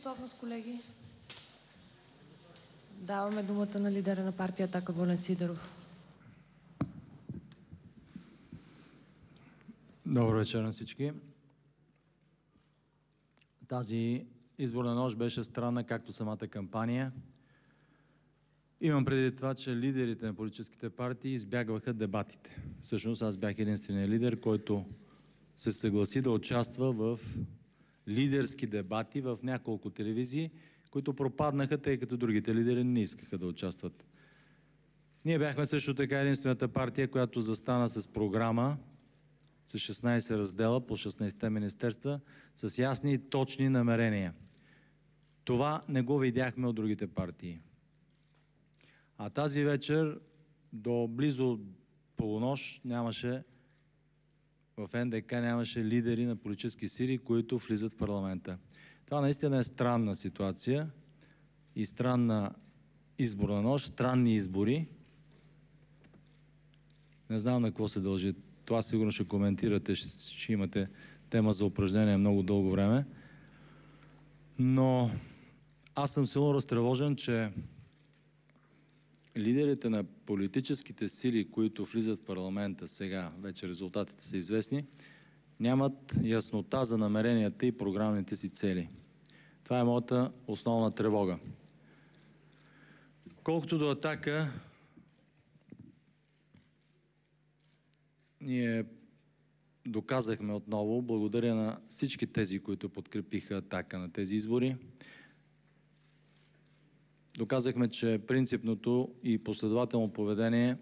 готовност, колеги. Даваме думата на лидера на партия „Атака” Волен Сидеров. Добър вечер на всички. Тази изборна нощ беше странна, както самата кампания. Имам преди това, че лидерите на политическите партии избягваха дебатите. Всъщност аз бях единственият лидер, който се съгласи да участва в лидерски дебати в няколко телевизии, които пропаднаха, тъй като другите лидери не искаха да участват. Ние бяхме също така единствената партия, която застана с програма с 16 раздела по 16 министерства, с ясни и точни намерения. Това не го видяхме от другите партии. А тази вечер до близо полунощ нямаше в НДК нямаше лидери на политически сили, които влизат в парламента. Това наистина е странна ситуация и странна изборна нощ, странни избори. Не знам на какво се дължи. Това сигурно ще коментирате, ще имате тема за упражнение много дълго време. Но аз съм силно разтревожен, че лидерите на политическите сили, които влизат в парламента сега, вече резултатите са известни, нямат яснота за намеренията и програмните си цели. Това е моята основна тревога. Колкото до Атака, ние доказахме отново, благодаря на всички тези, които подкрепиха Атака на тези избори, доказахме, че принципното и последователно поведение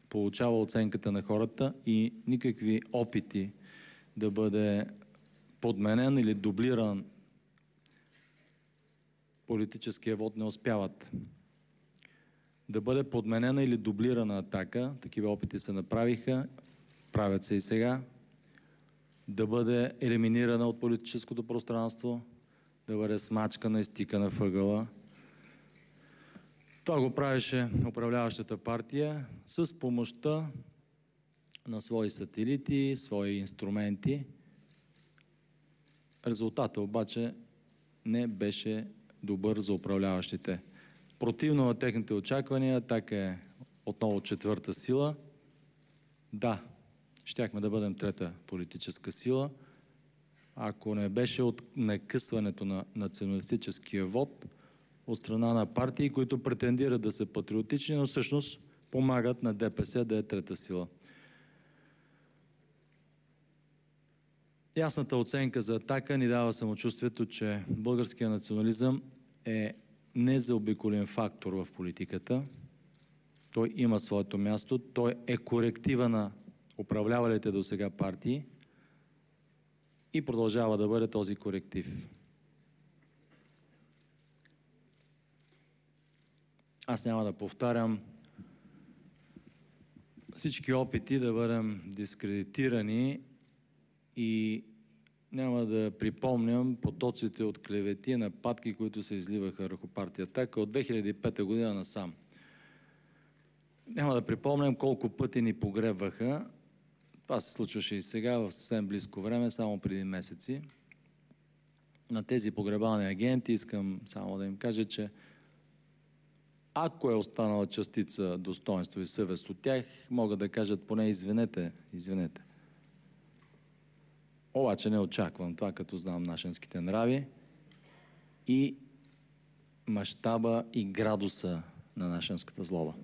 получава оценката на хората и никакви опити да бъде подменен или дублиран политическия вод не успяват. Да бъде подменена или дублирана Атака, такива опити се направиха, правят се и сега, да бъде елиминирана от политическото пространство, да бъде смачкана и стикана въгъла. Това го правеше управляващата партия с помощта на свои сателити, свои инструменти. Резултатът обаче не беше добър за управляващите. Противно на техните очаквания, Атака е отново четвърта сила. Да, щяхме да бъдем трета политическа сила. Ако не беше от накъсването на националистическия вод от страна на партии, които претендират да са патриотични, но всъщност помагат на ДПС да е трета сила. Ясната оценка за Атака ни дава самочувствието, че българският национализъм е незаобиколен фактор в политиката. Той има своето място, той е коректива на управлявалите до сега партии и продължава да бъде този коректив. Аз няма да повтарям всички опити да бъдем дискредитирани и няма да припомням потоците от клевети и нападки, които се изливаха върху партия Атака от 2005 година насам. Няма да припомням колко пъти ни погребваха. Това се случваше и сега в съвсем близко време, само преди месеци. На тези погребални агенти искам само да им кажа, че ако е останала частица достоинство и съвест от тях, могат да кажат поне извинете, извинете. Обаче не очаквам това, като знам нашенските нрави и мащаба и градуса на нашенската злоба.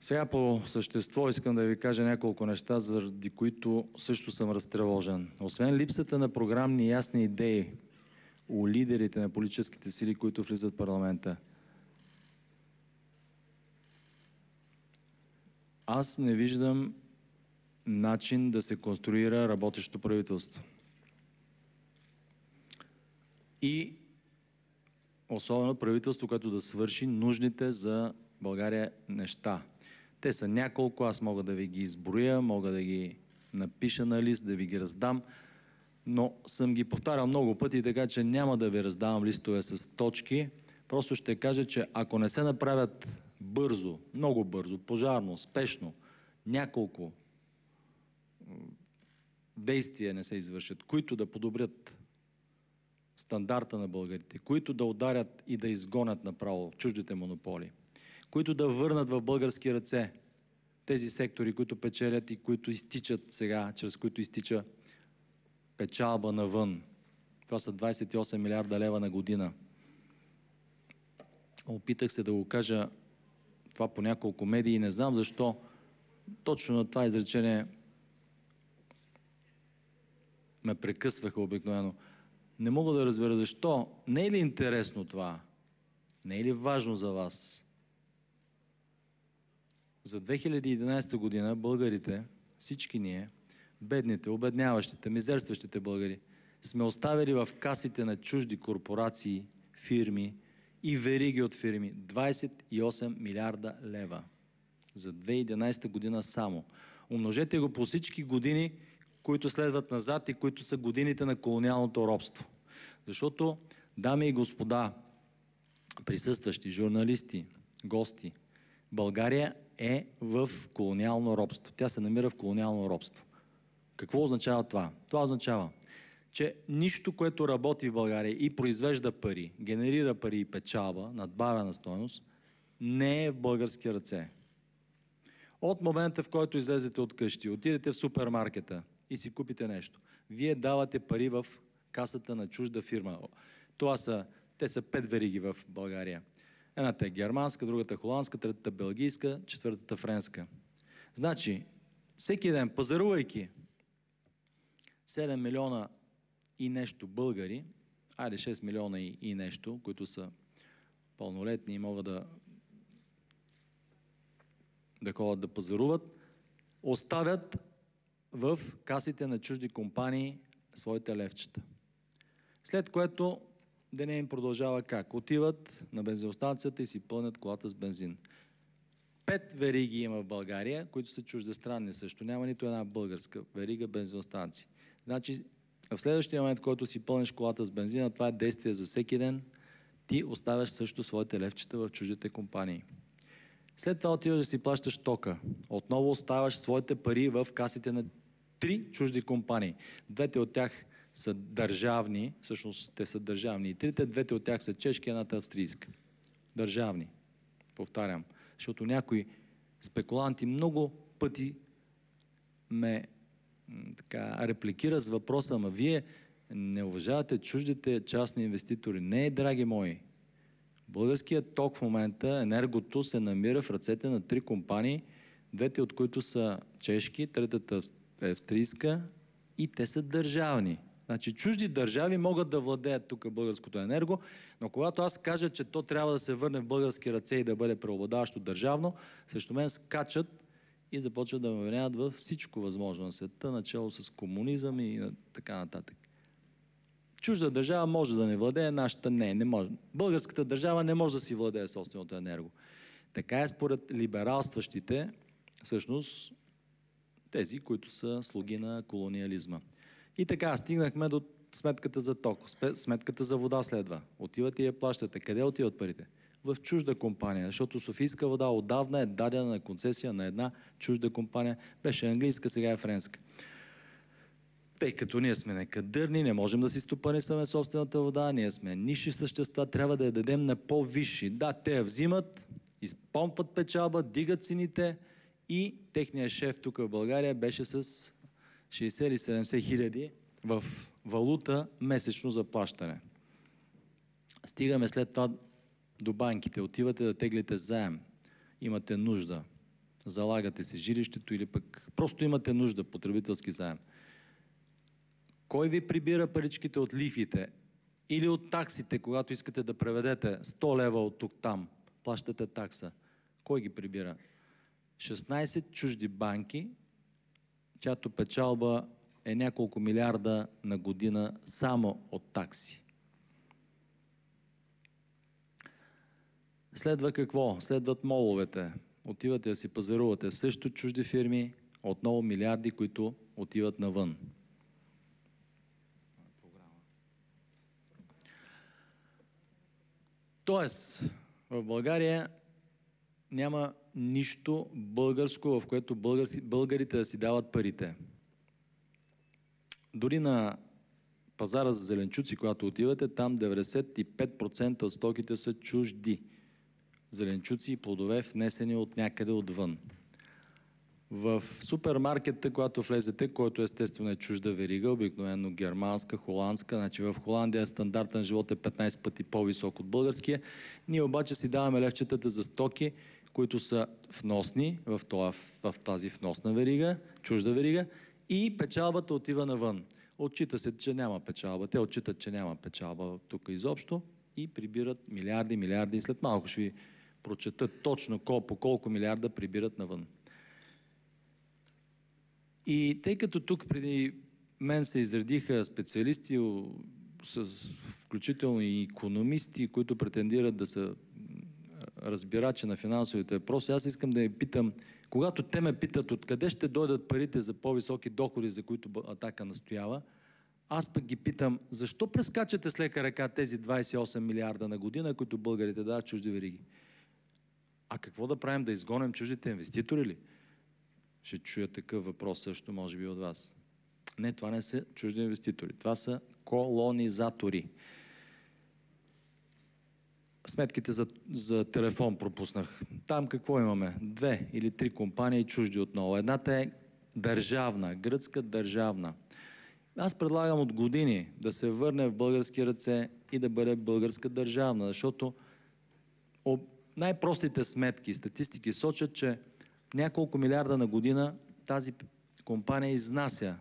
Сега по същество искам да ви кажа няколко неща, заради които също съм разтревожен. Освен липсата на програмни ясни идеи у лидерите на политическите сили, които влизат в парламента, аз не виждам начин да се конструира работещо правителство. И особено правителство, което да свърши нужните за България неща. Те са няколко, аз мога да ви ги изброя, мога да ги напиша на лист, да ви ги раздам, но съм ги повтарял много пъти, така че няма да ви раздавам листове с точки. Просто ще кажа, че ако не се направят бързо, много бързо, пожарно, спешно, няколко действия не се извършат, които да подобрят стандарта на българите, които да ударят и да изгонят направо чуждите монополи, които да върнат в български ръце тези сектори, които печелят и които изтичат сега, чрез които изтича печалба навън. Това са 28 милиарда лева на година. Опитах се да го кажа това по няколко медии и не знам защо точно на това изречение ме прекъсваха обикновено. Не мога да разбера защо. Не е ли интересно това? Не е ли важно за вас? За 2011 година българите, всички ние, бедните, обедняващите, мизерстващите българи, сме оставили в касите на чужди корпорации, фирми и вериги от фирми 28 милиарда лева. За 2011 година само. Умножете го по всички години, които следват назад и които са годините на колониалното робство. Защото, дами и господа, присъстващи, журналисти, гости, България е в колониално робство. Тя се намира в колониално робство. Какво означава това? Това означава, че нищо, което работи в България и произвежда пари, генерира пари и печалба, надбавена стойност, не е в български ръце. От момента, в който излезете от къщи, отидете в супермаркета и си купите нещо, вие давате пари в касата на чужда фирма. Те са 5 вериги в България. Едната е германска, другата холандска, третата белгийска, четвъртата френска. Значи, всеки ден, пазарувайки 7 милиона и нещо българи, 6 милиона и нещо, които са пълнолетни и могат да ходят да пазаруват, оставят в касите на чужди компании своите левчета. След което деня им продължава как? Отиват на бензиностанцията и си пълнят колата с бензин. 5 вериги има в България, които са чуждестранни също. Няма нито една българска верига бензиностанции. Значи, в следващия момент, в който си пълниш колата с бензина, това е действие за всеки ден, ти оставяш също своите левчета в чуждите компании. След това отиваш да си плащаш тока. Отново оставаш своите пари в касите на 3 чужди компании. Двете от тях са държавни, всъщност те са държавни и трите, двете от тях са чешки, едната австрийска. Държавни. Повтарям. Защото някои спекуланти много пъти ме репликира с въпроса, ама вие не уважавате чуждите частни инвеститори. Не, драги мои. Българският ток в момента, енергото, се намира в ръцете на 3 компании, двете от които са чешки, третата е австрийска и те са държавни. Значи чужди държави могат да владеят тук българското енерго, но когато аз кажа, че то трябва да се върне в български ръце и да бъде преобладаващо държавно, срещу мен скачат и започват да ме обвиняват във всичко възможно на света, начало с комунизъм и така нататък. Чужда държава може да не владее, нашата не може. Българската държава не може да си владее собственото енерго. Така е според либералстващите, всъщност тези, които са слуги на колониализма. И така, стигнахме до сметката за ток. Сметката за вода следва. Отивате и я плащате. Къде отиват парите? В чужда компания, защото Софийска вода отдавна е дадена на концесия на една чужда компания. Беше английска, сега е френска. Тъй като ние сме некадърни, не можем да си стопанисваме собствената вода, ние сме нисши същества, трябва да я дадем на по-висши. Да, те я взимат, изпомпват печалба, дигат цените и техният шеф тук в България беше с 60 или 70 хиляди в валута месечно заплащане. Стигаме след това до банките. Отивате да теглите заем. Имате нужда. Залагате си жилището или пък просто имате нужда, потребителски заем. Кой ви прибира паричките от лихвите или от таксите, когато искате да преведете 100 лева от тук-там? Плащате такса. Кой ги прибира? 16 чужди банки, чиято печалба е няколко милиарда на година само от такси. Следва какво? Следват моловете. Отивате да си пазарувате. Също чужди фирми, отново милиарди, които отиват навън. Тоест, в България няма нищо българско, в което българите да си дават парите. Дори на пазара за зеленчуци, когато отивате, там 95% от стоките са чужди. Зеленчуци и плодове, внесени от някъде отвън. В супермаркета, когато влезете, който естествено е чужда верига, обикновено германска, холандска, значи в Холандия стандартен живот е 15 пъти по-висок от българския. Ние обаче си даваме левчетата за стоки, които са вносни в тази вносна верига, чужда верига, и печалбата отива навън. Отчита се, че няма печалба. Те отчитат, че няма печалба тук изобщо и прибират милиарди. След малко ще ви прочетат точно по колко милиарда прибират навън. И тъй като тук преди мен се изредиха специалисти, включително и икономисти, които претендират да са разбирачи на финансовите въпроси, аз искам да я питам, когато те ме питат откъде ще дойдат парите за по-високи доходи, за които Атака настоява, аз пък ги питам, защо прескачате с лека ръка тези 28 милиарда на година, които българите дават чужди вериги? А какво да правим, да изгоним чуждите инвеститори ли? Ще чуя такъв въпрос също, може би, от вас. Не, това не са чужди инвеститори. Това са колонизатори. Сметките за телефон пропуснах. Там какво имаме? 2 или 3 компании чужди отново. Едната е държавна, гръцка държавна. Аз предлагам от години да се върне в български ръце и да бъде българска държавна, защото най-простите сметки и статистики сочат, че няколко милиарда на година тази компания изнася.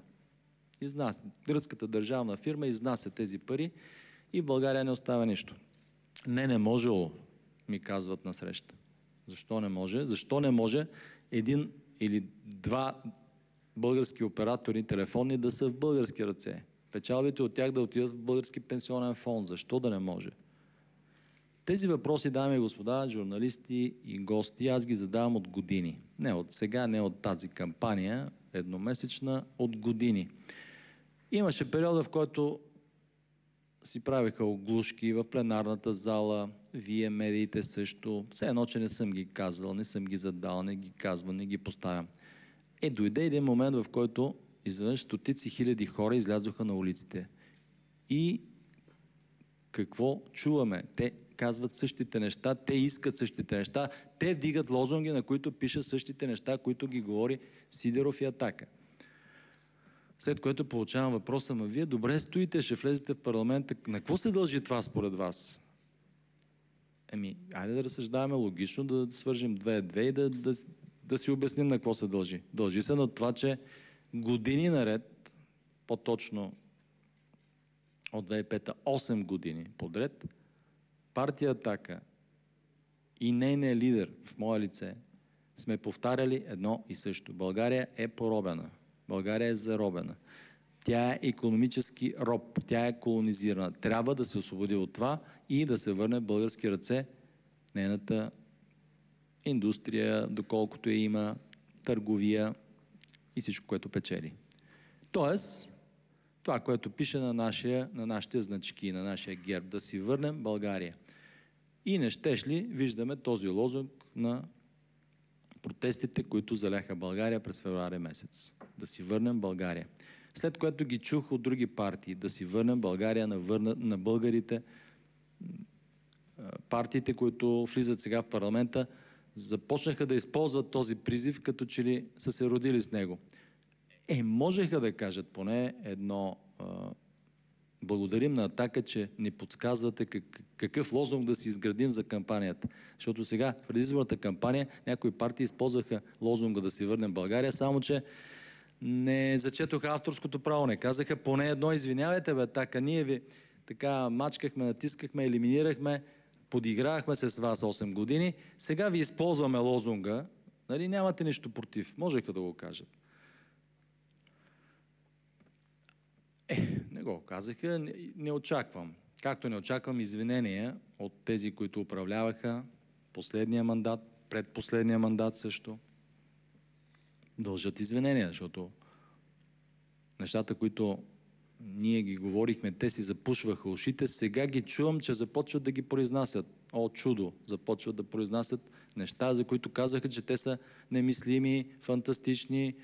Гръцката държавна фирма изнася тези пари и в България не остава нищо. Не можело, ми казват на среща. Защо не може? Защо не може един или два български оператори телефонни да са в български ръце? Печалбите от тях да отидат в български пенсионен фонд. Защо да не може? Тези въпроси, дами и господа, журналисти и гости, аз ги задавам от години. Не от сега, не от тази кампания, едномесечна, от години. Имаше периода, в който си правиха оглушки в пленарната зала, вие, медиите също. Все едно, че не съм ги казал, не съм ги задал, не ги казвам, не ги поставям. Дойде един момент, в който изведнъж стотици хиляди хора излязоха на улиците. И какво чуваме? Те казват същите неща, те искат същите неща, те вдигат лозунги, на които пишат същите неща, които ги говори Сидеров и Атака. След което получавам въпроса, вие добре стоите, ще влезете в парламента. На какво се дължи това според вас? Айде да разсъждаваме логично, да свържим 2-2 и да си обясним на какво се дължи. Дължи се на това, че години наред, по-точно от 2005-та, 8 години подред, партия Атака и нейният лидер в мое лице сме повтаряли едно и също. България е поробена. България е заробена. Тя е икономически роб. Тя е колонизирана. Трябва да се освободи от това и да се върне в български ръце нейната индустрия, доколкото я има, търговия и всичко, което печели. Тоест, това, което пише на нашите значки, на нашия герб, да си върнем България. И не щеш ли виждаме този лозунг на протестите, които заляха България през февруари месец. Да си върнем България. След което ги чух от други партии, да си върнем България на българите. Партиите, които влизат сега в парламента, започнаха да използват този призив, като че ли са се родили с него. Можеха да кажат поне едно благодарим на Атака, че ни подсказвате какъв лозунг да си изградим за кампанията. Защото сега, в предизборната кампания, някои партии използваха лозунга да си върнем България, само че не зачетоха авторското право. Не казаха поне едно, извинявайте, Атака, ние ви така мачкахме, натискахме, елиминирахме, подигравахме се с вас 8 години, сега ви използваме лозунга, нали, нямате нищо против. Можеха да го кажат. Не го казаха, не очаквам. Както не очаквам извинения от тези, които управляваха последния мандат, предпоследния мандат също. Дължат извинения, защото нещата, които ние ги говорихме, те си запушваха ушите, сега ги чувам, че започват да ги произнасят. О, чудо! Започват да произнасят неща, за които казваха, че те са немислими, фантастични,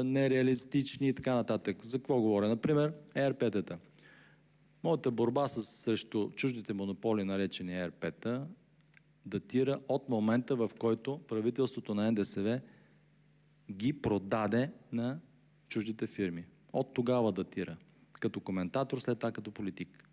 нереалистични и така нататък. За какво говоря? Например, ЕРП-тата. Моята борба срещу чуждите монополи, наречени ЕРП-та, датира от момента, в който правителството на НДСВ ги продаде на чуждите фирми. От тогава датира. Като коментатор, след това като политик.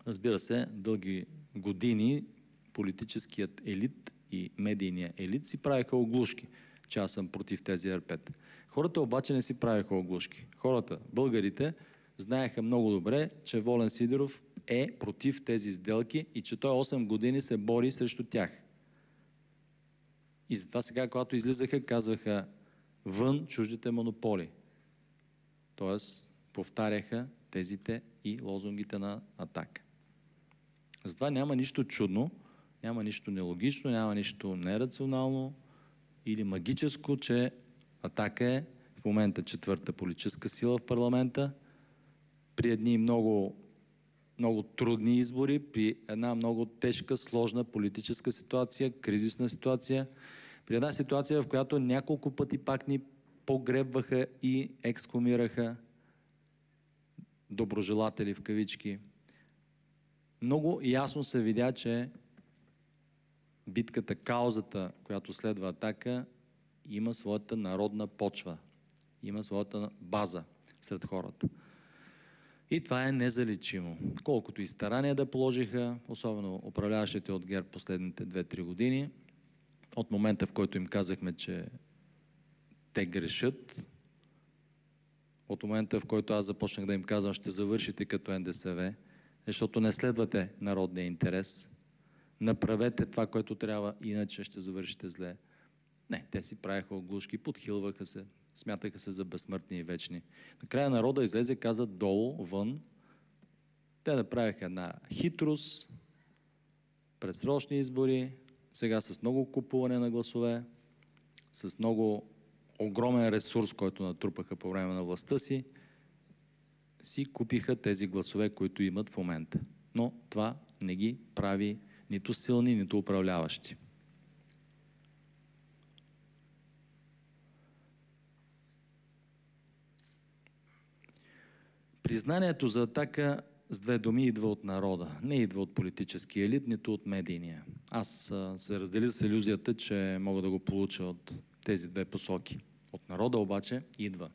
Разбира се, дълги години политическият елит и медийният елит си правиха оглушки, че аз съм против тези ЕРП-та. Хората обаче не си правиха оглушки. Хората, българите, знаеха много добре, че Волен Сидеров е против тези сделки и че той 8 години се бори срещу тях. И затова сега, когато излизаха, казваха вън чуждите монополи. Тоест, повтаряха тезите и лозунгите на Атака. Затова няма нищо чудно, няма нищо нелогично, няма нищо нерационално или магическо, че Атака е в момента четвърта политическа сила в парламента, при едни много трудни избори, при една много тежка, сложна политическа ситуация, кризисна ситуация, при една ситуация, в която няколко пъти пак ни погребваха и екскомираха доброжелатели в кавички. Много ясно се видя, че битката, каузата, която следва Атака, има своята народна почва, има своята база сред хората. И това е незаличимо. Колкото и старания да положиха, особено управляващите от ГЕРБ последните 2-3 години, от момента, в който им казахме, че те грешат, от момента, в който аз започнах да им казвам, ще завършите като НДСВ, защото не следвате народния интерес, направете това, което трябва, иначе ще завършите зле. Не, те си правиха оглушки, подхилваха се, смятаха се за безсмъртни и вечни. Накрая народа излезе, каза долу, вън. Те направиха една хитрост, предсрочни избори, сега с много купуване на гласове, с много огромен ресурс, който натрупаха по време на властта си купиха тези гласове, които имат в момента. Но това не ги прави нито силни, нито управляващи. Признанието за Атака с две думи идва от народа. Не идва от политическия елит, нито от медийния. Аз се разделя с илюзията, че мога да го получа от тези две посоки. От народа обаче идва.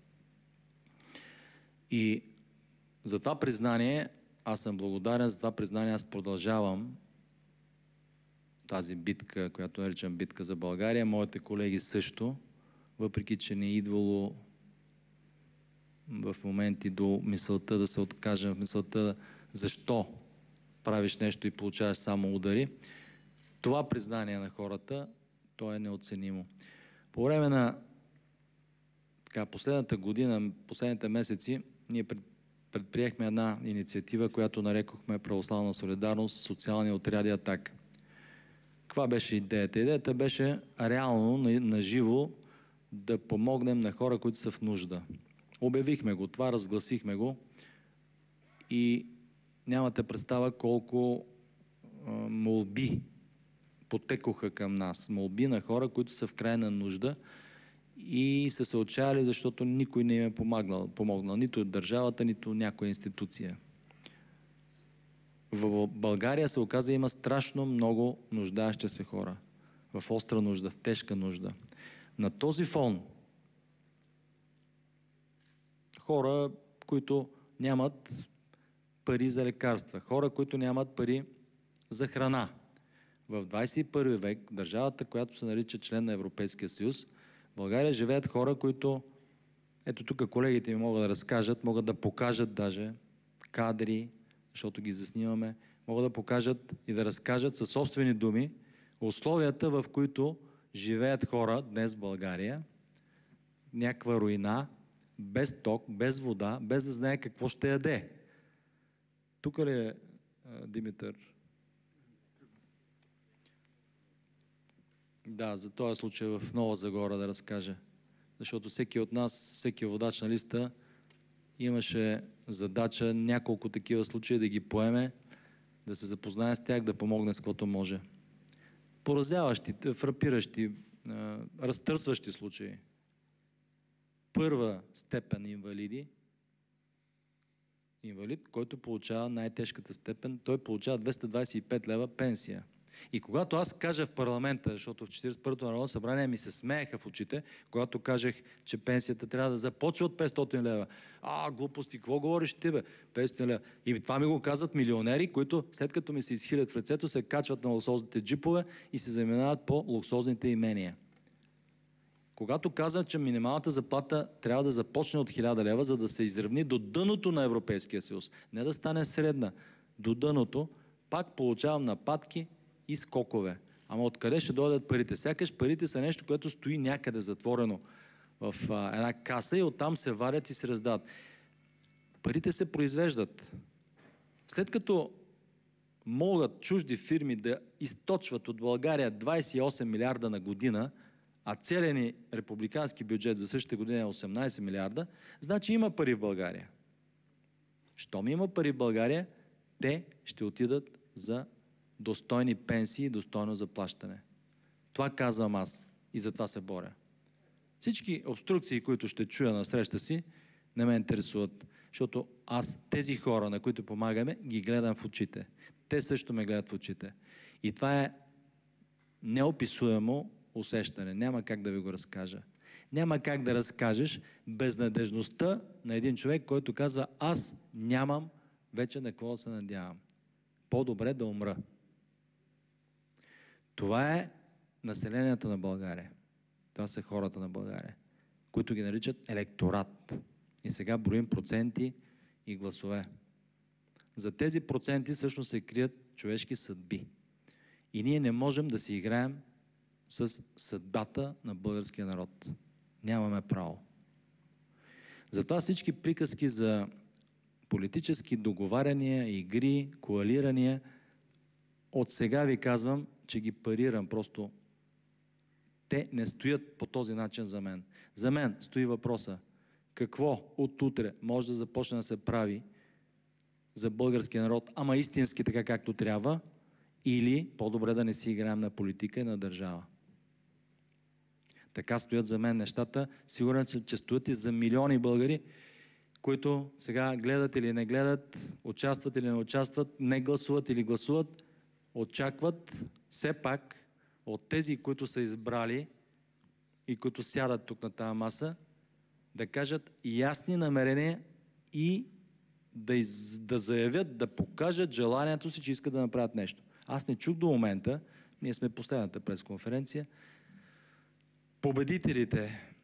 И за това признание аз съм благодарен, за това признание аз продължавам тази битка, която наричам битка за България. Моите колеги също, въпреки че не е идвало в моменти до мисълта да се откажем, в мисълта защо правиш нещо и получаваш само удари. Това признание на хората, то е неоценимо. По време на последната година, последните месеци, ние предприехме една инициатива, която нарекохме Православна солидарност, социални отряди Атака. Каква беше идеята? Идеята беше реално, наживо, да помогнем на хора, които са в нужда. Обявихме го това, разгласихме го и нямате представа колко молби потекоха към нас. Молби на хора, които са в крайна нужда и са се отчаяли, защото никой не им е помогнал. Нито от държавата, нито някоя институция. В България се оказа, има страшно много нуждаещи се хора. В остра нужда, в тежка нужда. На този фон хора, които нямат пари за лекарства, хора, които нямат пари за храна. В 21 век, държавата, която се нарича член на Европейския съюз, в България живеят хора, които, ето тук колегите ми могат да разкажат, могат да покажат даже кадри, защото ги заснимаме, могат да покажат и да разкажат със собствени думи условията, в които живеят хора днес в България, някаква руина, без ток, без вода, без да знае какво ще яде. Тук ли е Димитър? Да, за този случай в Нова Загора да разкажа. Защото всеки от нас, всеки водач на листа имаше задача няколко такива случаи да ги поеме, да се запознае с тях, да помогне с каквото може. Поразяващи, фрапиращи, разтърсващи случаи. Първа степен инвалиди инвалид, който получава най-тежката степен, той получава 225 лева пенсия. И когато аз кажа в парламента, защото в 41-то Народно събрание ми се смееха в очите, когато кажех, че пенсията трябва да започва от 500 лева. Глупости, какво говориш ти, бе? 500 лева. И това ми го казват милионери, които след като ми се изхилят в ръцето, се качват на луксозните джипове и се заминават по луксозните имения. Когато казвам, че минималната заплата трябва да започне от 1000 лева, за да се изравни до дъното на Европейския съюз, не да стане средна, до дъното, пак получавам нападки и скокове. Ама откъде ще дойдат парите? Сякаш парите са нещо, което стои някъде затворено в една каса и оттам се варят и се раздават. Парите се произвеждат. След като могат чужди фирми да източват от България 28 милиарда на година, а целият ни републикански бюджет за същата година е 18 милиарда, значи има пари в България. Щом има пари в България, те ще отидат за достойни пенсии и достойно заплащане. Това казвам аз и за това се боря. Всички обструкции, които ще чуя на среща си, не ме интересуват, защото аз тези хора, на които помагаме, ги гледам в очите. Те също ме гледат в очите. И това е неописуемо усещане. Няма как да ви го разкажа. Няма как да разкажеш безнадежността на един човек, който казва: аз нямам вече на какво да се надявам. По-добре да умра. Това е населението на България. Това са хората на България, които ги наричат електорат. И сега броим проценти и гласове. За тези проценти всъщност се крият човешки съдби. И ние не можем да си играем с съдбата на българския народ. Нямаме право. Затова всички приказки за политически договаряния, игри, коалирания, от сега ви казвам, че ги парирам. Просто те не стоят по този начин за мен. За мен стои въпроса: какво от утре може да започне да се прави за българския народ, ама истински така както трябва, или по-добре да не си играем на политика и на държава. Така стоят за мен нещата. Сигурен съм, че стоят и за милиони българи, които сега гледат или не гледат, участват или не участват, не гласуват или гласуват, очакват все пак от тези, които са избрали и които сядат тук на тази маса, да кажат ясни намерения и да заявят, да покажат желанието си, че искат да направят нещо. Аз не чух до момента, ние сме последната пресконференция, победителите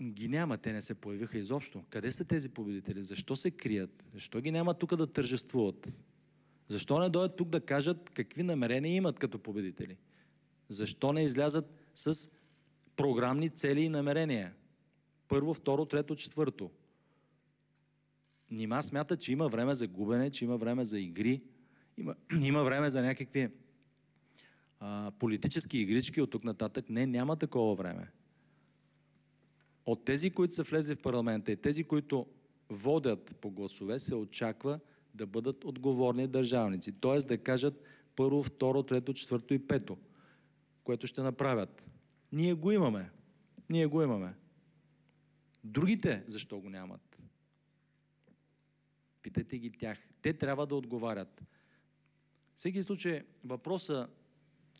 ги няма, те не се появиха изобщо. Къде са тези победители? Защо се крият? Защо ги няма тук да тържествуват? Защо не дойдат тук да кажат какви намерения имат като победители? Защо не излязат с програмни цели и намерения? Първо, второ, трето, четвърто. Нима смята, че има време за губене, че има време за игри, има време за някакви политически игрички от тук нататък. Не, няма такова време. От тези, които са влезли в парламента и тези, които водят по гласове, се очаква да бъдат отговорни държавници. Тоест да кажат първо, второ, трето, четвърто и пето, което ще направят. Ние го имаме. Ние го имаме. Другите защо го нямат? Питайте ги тях. Те трябва да отговарят. В всеки случай въпроса: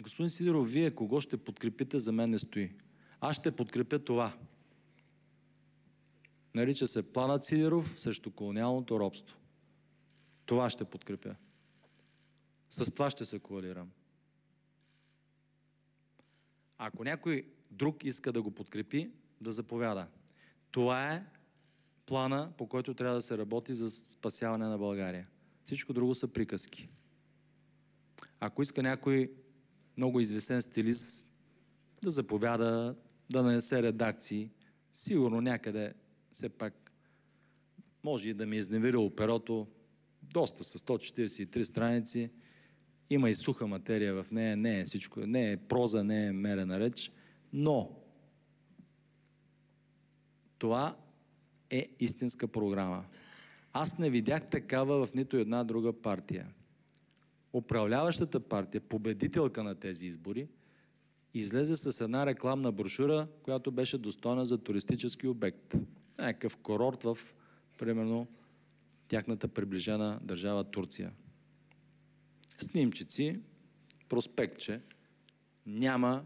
господин Сидеров, вие кого ще подкрепите, за мен не стои. Аз ще подкрепя това. Нарича се Планът Сидеров срещу колониалното робство. Това ще подкрепя. С това ще се коалирам. Ако някой друг иска да го подкрепи, да заповяда. Това е плана, по който трябва да се работи за спасяване на България. Всичко друго са приказки. Ако иска някой много известен стилист да заповяда, да нанесе редакции, сигурно някъде все пак може и да ми е изневерило перото, доста са 143 страници, има и суха материя в нея, не е всичко, не е проза, не е мерена реч, но това е истинска програма. Аз не видях такава в нито една друга партия. Управляващата партия, победителка на тези избори, излезе с една рекламна брошура, която беше достойна за туристически обект. Някакъв курорт в, примерно, тяхната приближена държава Турция. Снимчици, проспектче, няма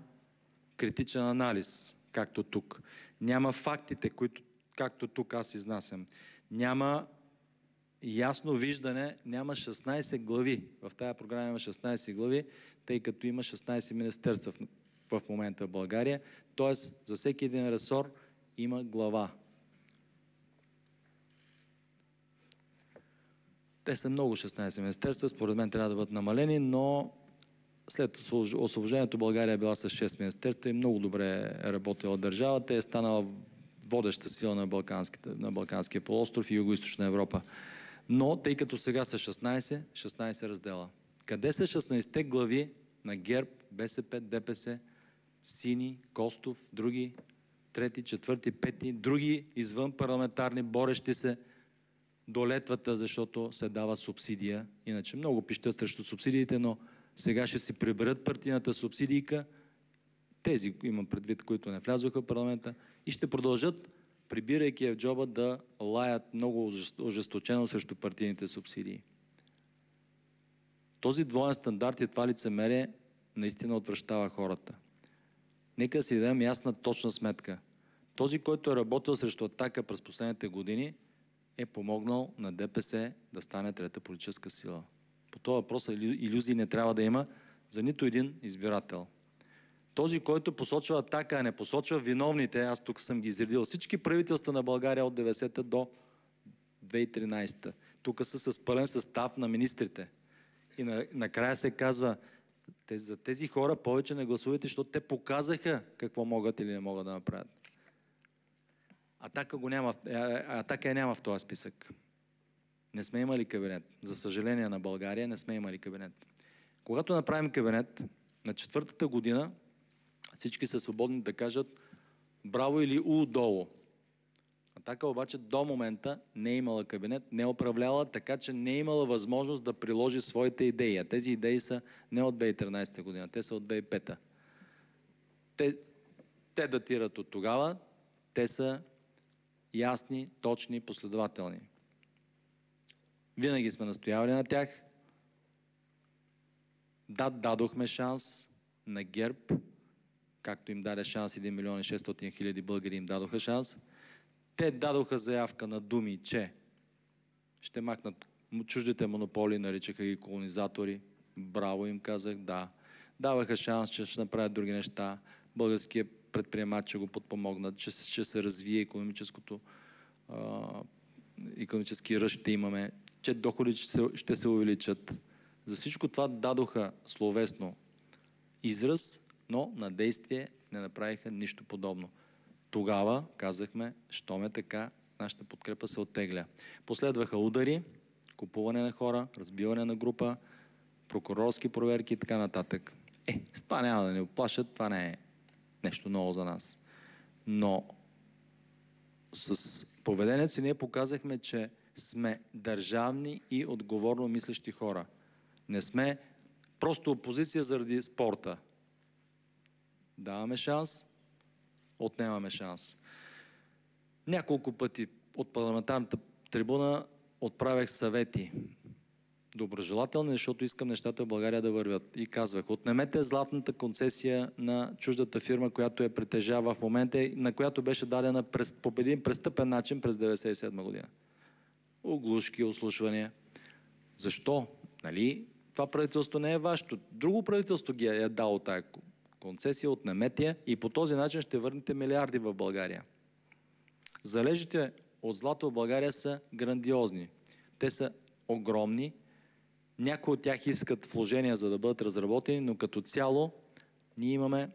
критичен анализ, както тук. Няма фактите, които, както тук аз изнасям. Няма ясно виждане, няма 16 глави. В тази програма има 16 глави, тъй като има 16 министерства в момента в България. Тоест, за всеки един ресор има глава. Те са много 16 министерства, според мен трябва да бъдат намалени, но след освобождението България е била с 6 министерства и много добре е работила държавата. Е станала водеща сила на Балканския полуостров и Югоизточна Европа. Но, тъй като сега са 16 раздела. Къде са 16-те глави на ГЕРБ, БСП, ДПС, Сини, Костов, други, трети, четвърти, пети, други извън парламентарни, борещи се до летвата, защото се дава субсидия. Иначе много пищат срещу субсидиите, но сега ще си приберат партийната субсидийка, тези имам предвид, които не влязоха в парламента, и ще продължат, прибирайки в джоба, да лаят много ожесточено срещу партийните субсидии. Този двоен стандарт и това лицемерие наистина отвращава хората. Нека си дадем ясна, точна сметка. Този, който е работил срещу Атака през последните години, е помогнал на ДПС да стане трета политическа сила. По този въпрос илюзии не трябва да има за нито един избирател. Този, който посочва Атака, а не посочва виновните, аз тук съм ги изредил всички правителства на България от 90-та до 2013-та. Тук са с пълен състав на министрите. И накрая се казва, за тези хора повече не гласувайте, защото те показаха какво могат или не могат да направят. Атака я няма в този списък. Не сме имали кабинет. За съжаление на България не сме имали кабинет. Когато направим кабинет, на 4-та година всички са свободни да кажат браво или долу. Атака обаче до момента не е имала кабинет, не е управляла, така че не е имала възможност да приложи своите идеи. А тези идеи са не от 2013 година, те са от 2005. Те датират от тогава, те са ясни, точни, последователни. Винаги сме настоявали на тях. Да, дадохме шанс на ГЕРБ, както им даде шанс 1 милион и 600 хиляди българи им дадоха шанс. Те дадоха заявка на думи, че ще махнат чуждите монополи, наричаха ги колонизатори. Браво им казах, да. Даваха шанс, че ще направят други неща. Българският предприемач ще го подпомогнат, че ще се развие икономически ръст ще имаме, че доходи ще се увеличат. За всичко това дадоха словесно израз, но на действие не направиха нищо подобно. Тогава казахме, щом е така, нашата подкрепа се оттегля. Последваха удари, купуване на хора, разбиване на група, прокурорски проверки и така нататък. С това няма да ни оплашат, това не е нещо ново за нас. Но с поведението си ние показахме, че сме държавни и отговорно мислещи хора. Не сме просто опозиция заради спорта. Даваме шанс, отнемаме шанс. Няколко пъти от парламентарната трибуна отправях съвети. Доброжелателни, защото искам нещата в България да вървят. И казвах, отнемете златната концесия на чуждата фирма, която я притежава в момента, на която беше дадена по един престъпен начин през 1997 година. Оглушки, ослушвания. Защо? Нали? Това правителство не е вашето. Друго правителство ги е дало тая концесия, отнемете я и по този начин ще върнете милиарди в България. Залежите от злато в България са грандиозни. Те са огромни. Някои от тях искат вложения, за да бъдат разработени, но като цяло ние имаме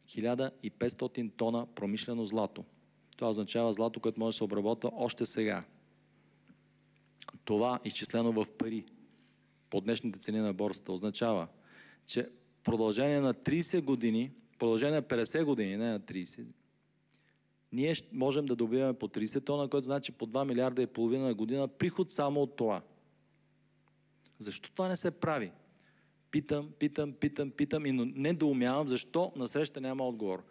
1500 тона промишлено злато. Това означава злато, което може да се обработва още сега. Това, изчислено в пари, по днешните цени на борсата, означава, че в продължение на 30 години, в продължение на 50 години, не на 30, ние можем да добиваме по 30 тона, което значи по 2 милиарда и половина на година приход само от това. Защо това не се прави? Питам и недоумявам защо насреща няма отговор.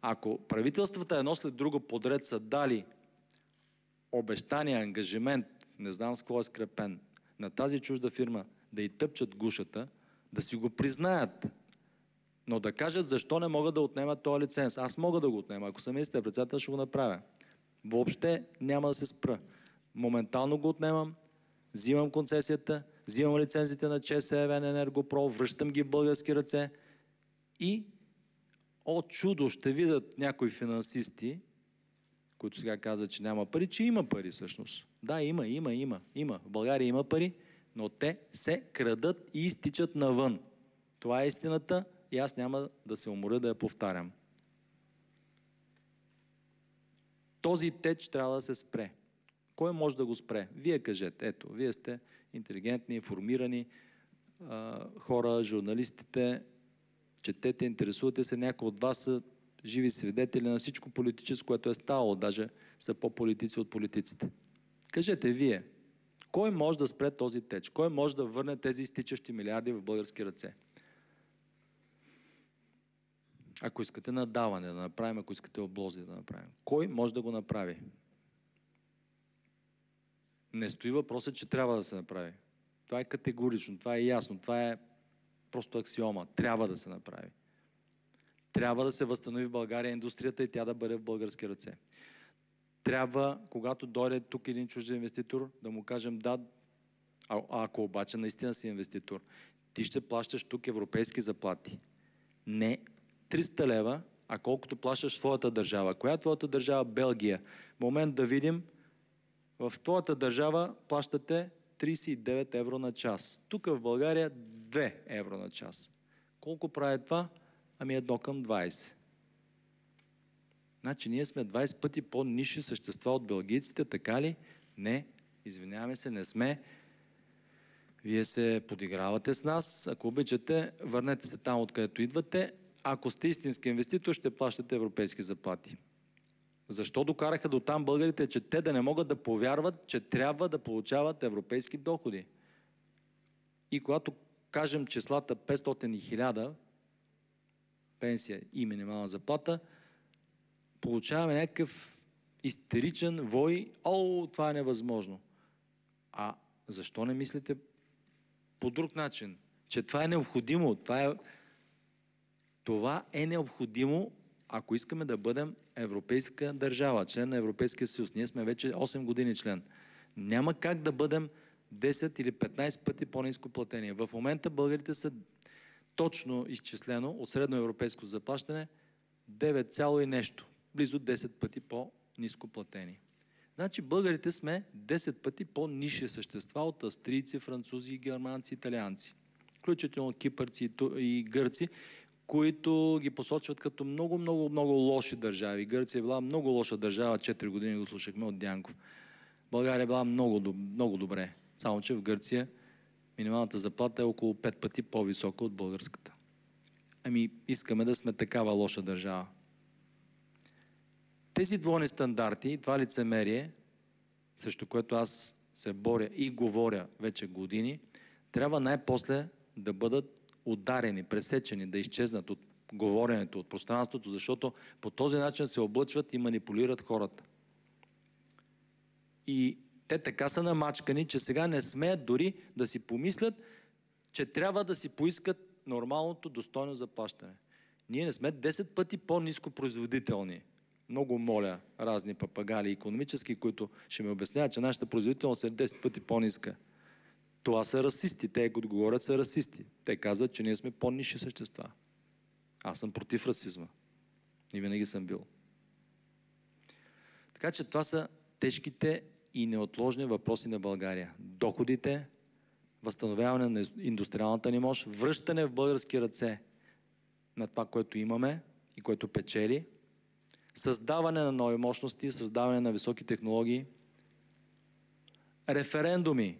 Ако правителствата едно след друго подред са дали обещания, ангажимент не знам с какво е скрепен, на тази чужда фирма да й тъпчат гушата, да си го признаят, но да кажат защо не могат да отнемат този лиценз. Аз мога да го отнема. Ако съм министър-председател, ще го направя. Въобще няма да се спра. Моментално го отнемам, взимам концесията, взимам лицензите на ЧЕЗ, ЕВН, Енергопро, връщам ги в български ръце и от чудо ще видят някои финансисти, които сега казват, че няма пари, че има пари всъщност. Да, има. В България има пари, но те се крадат и изтичат навън. Това е истината и аз няма да се уморя да я повтарям. Този теч трябва да се спре. Кой може да го спре? Вие кажете. Ето, вие сте интелигентни, информирани хора, журналистите, четете, интересувате се. Някои от вас са живи свидетели на всичко политическо, което е ставало. Даже са по-политици от политиците. Кажете вие, кой може да спре този теч? Кой може да върне тези изтичащи милиарди в български ръце? Ако искате надаване да направим, ако искате облози да направим. Кой може да го направи? Не стои въпросът, че трябва да се направи. Това е категорично, това е ясно, това е просто аксиома. Трябва да се направи. Трябва да се възстанови в България индустрията и тя да бъде в български ръце. Трябва, когато дойде тук един чужден инвеститор, да му кажем да, ако обаче наистина си инвеститор, ти ще плащаш тук европейски заплати. Не 300 лева, а колкото плащаш в твоята държава. Коя е твоята държава? Белгия. Момент да видим. В твоята държава плащате 39 евро на час. Тук в България 2 евро на час. Колко прави това? Ами 1:20. Значи ние сме 20 пъти по-нисши същества от белгийците, така ли? Не, извиняваме се, не сме. Вие се подигравате с нас. Ако обичате, върнете се там, откъдето идвате. Ако сте истински инвеститор, ще плащате европейски заплати. Защо докараха до там българите, че те да не могат да повярват, че трябва да получават европейски доходи? И когато кажем числата 500 и 1000 пенсия и минимална заплата, получаваме някакъв истеричен вой. О, това е невъзможно. А защо не мислите по друг начин? Че това е необходимо. Това е необходимо, ако искаме да бъдем европейска държава, член на Европейския съюз. Ние сме вече 8 години член. Няма как да бъдем 10 или 15 пъти по-ниско платени. В момента българите са точно изчислено от средноевропейско заплащане 9, и нещо. Близо 10 пъти по-ниско платени. Значи българите сме 10 пъти по-нисши същества от австрийци, французи, германци, италианци. Включително кипърци и гърци, които ги посочват като много, много, много лоши държави. Гърция е била много лоша държава, 4 години го слушахме от Дянков. България е била много, много добре. Само че в Гърция минималната заплата е около 5 пъти по-висока от българската. Ами искаме да сме такава лоша държава. Тези двойни стандарти и това лицемерие, срещу което аз се боря и говоря вече години, трябва най-после да бъдат ударени, пресечени, да изчезнат от говоренето, от пространството, защото по този начин се облъчват и манипулират хората. И те така са намачкани, че сега не смеят дори да си помислят, че трябва да си поискат нормалното достойно заплащане. Ние не сме 10 пъти по-ниско производителни. Много моля разни папагали икономически, които ще ми обясняват, че нашата производителност е 10 пъти по-ниска. Това са расисти. Те, които говорят, са расисти. Те казват, че ние сме по-нисши същества. Аз съм против расизма. И винаги съм бил. Така че това са тежките и неотложни въпроси на България. Доходите, възстановяване на индустриалната ни мощ, връщане в български ръце на това, което имаме и което печели, създаване на нови мощности, създаване на високи технологии, референдуми